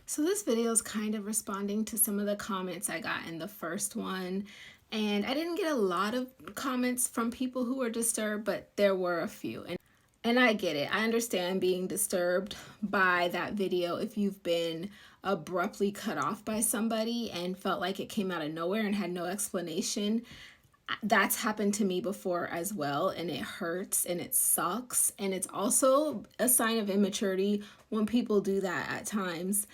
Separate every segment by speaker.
Speaker 1: So this video is kind of responding to some of the comments I got in the first one. And I didn't get a lot of comments from people who were disturbed, but there were a few. And I get it. I understand being disturbed by that video if you've been abruptly cut off by somebody and felt like it came out of nowhere and had no explanation. That's happened to me before as well, and it hurts and it sucks. And it's also a sign of immaturity when people do that at times.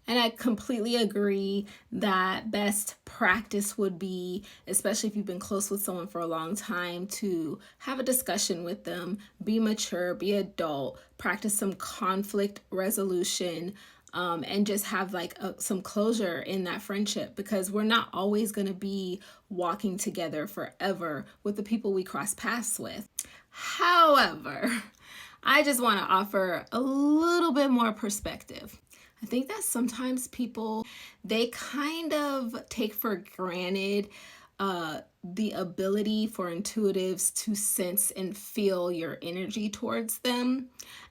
Speaker 1: And I completely agree that best practice would be, especially if you've been close with someone for a long time, to have a discussion with them, be mature, be adult, practice some conflict resolution, and just have some closure in that friendship, because we're not always going to be walking together forever with the people we cross paths with. However, I just want to offer a little bit more perspective. I think that sometimes people, they kind of take for granted the ability for intuitives to sense and feel your energy towards them.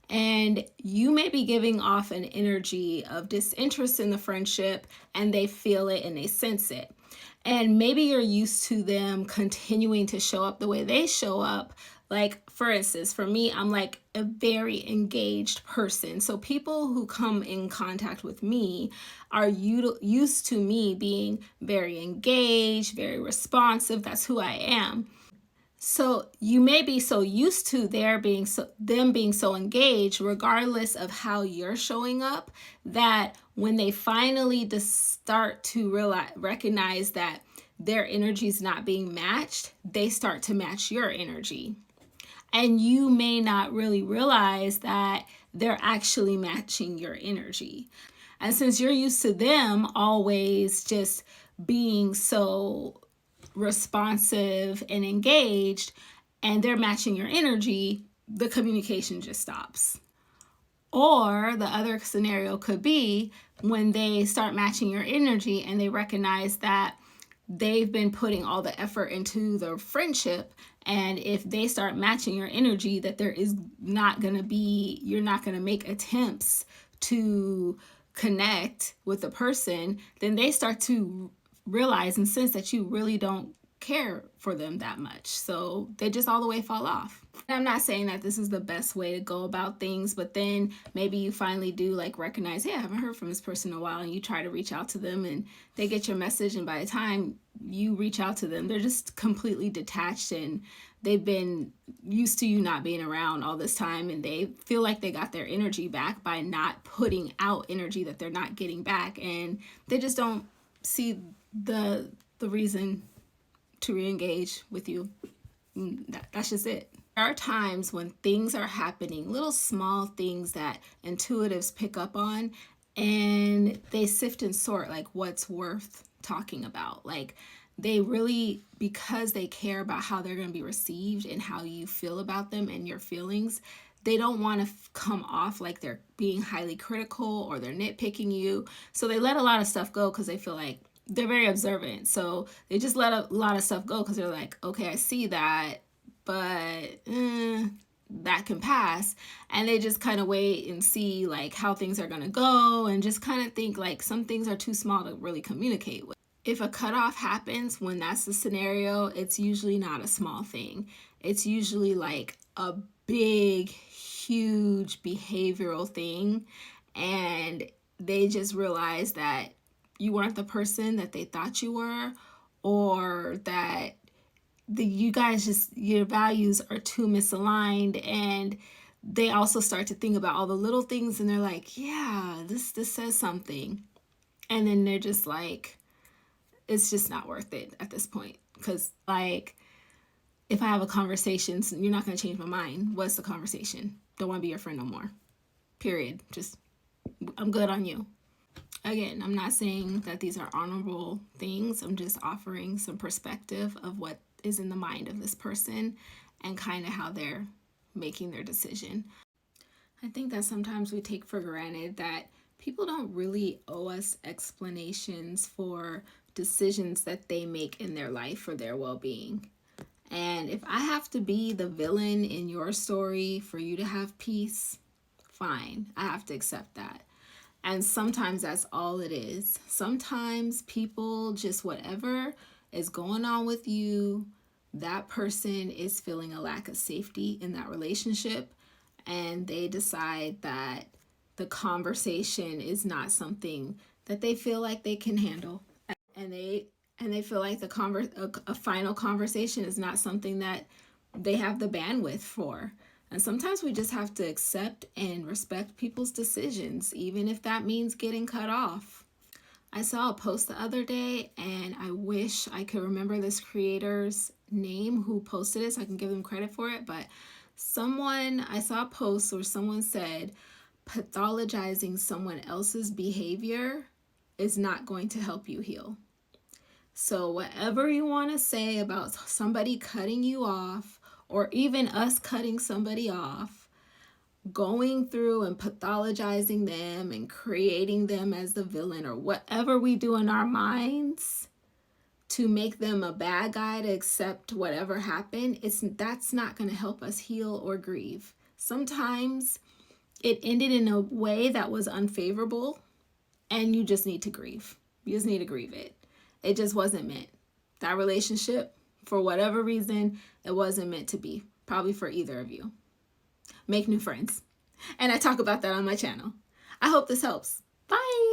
Speaker 1: And you may be giving off an energy of disinterest in the friendship, and they feel it and they sense it. And maybe you're used to them continuing to show up the way they show up. Like, for instance, for me, I'm like a very engaged person. So people who come in contact with me are used to me being very engaged, very responsive. That's who I am. So you may be so used to them being so engaged, regardless of how you're showing up, that when they finally start to recognize that their energy is not being matched, they start to match your energy. And you may not really realize that they're actually matching your energy. And since you're used to them always just being so responsive and engaged, and they're matching your energy, the communication just stops. Or the other scenario could be when they start matching your energy and they recognize that they've been putting all the effort into the friendship, and if they start matching your energy, that you're not going to make attempts to connect with the person, then they start to realize and sense that you really don't care for them that much. So they just all the way fall off. And I'm not saying that this is the best way to go about things, but then maybe you finally do recognize, hey, I haven't heard from this person in a while, and you try to reach out to them and they get your message, and by the time you reach out to them, they're just completely detached, and they've been used to you not being around all this time, and they feel like they got their energy back by not putting out energy that they're not getting back, and they just don't see the reason to re-engage with you. That's just it. There are times when things are happening, little small things that intuitives pick up on, and they sift and sort what's worth talking about. They really, because they care about how they're going to be received and how you feel about them and your feelings, they don't want to come off like they're being highly critical or they're nitpicking you. So they let a lot of stuff go because they feel like they're very observant. So they just let a lot of stuff go because they're like, okay, I see that, but that can pass. And they just kind of wait and see how things are going to go, and just kind of think some things are too small to really communicate with. If a cutoff happens when that's the scenario, it's usually not a small thing. It's usually a big, huge behavioral thing, and they just realize that you weren't the person that they thought you were, or that you guys your values are too misaligned, and they also start to think about all the little things, and they're like, yeah, this says something, and then they're just it's just not worth it at this point, because if I have a conversation, you're not going to change my mind. What's the conversation? Don't want to be your friend no more. Period. Just, I'm good on you. Again, I'm not saying that these are honorable things. I'm just offering some perspective of what is in the mind of this person and kind of how they're making their decision. I think that sometimes we take for granted that people don't really owe us explanations for decisions that they make in their life for their well-being. And if I have to be the villain in your story for you to have peace, fine, I have to accept that. And sometimes that's all it is. Sometimes people just, whatever is going on with you, that person is feeling a lack of safety in that relationship, and they decide that the conversation is not something that they feel like they can handle. And they feel like a final conversation is not something that they have the bandwidth for. And sometimes we just have to accept and respect people's decisions, even if that means getting cut off. I saw a post the other day, and I wish I could remember this creator's name who posted it so I can give them credit for it. But I saw a post where someone said, pathologizing someone else's behavior is not going to help you heal. So whatever you want to say about somebody cutting you off, or even us cutting somebody off, going through and pathologizing them and creating them as the villain, or whatever we do in our minds to make them a bad guy to accept whatever happened, that's not going to help us heal or grieve. Sometimes it ended in a way that was unfavorable, and you just need to grieve. You just need to grieve it. It just wasn't meant. That relationship, for whatever reason, it wasn't meant to be. Probably for either of you. Make new friends. And I talk about that on my channel. I hope this helps. Bye.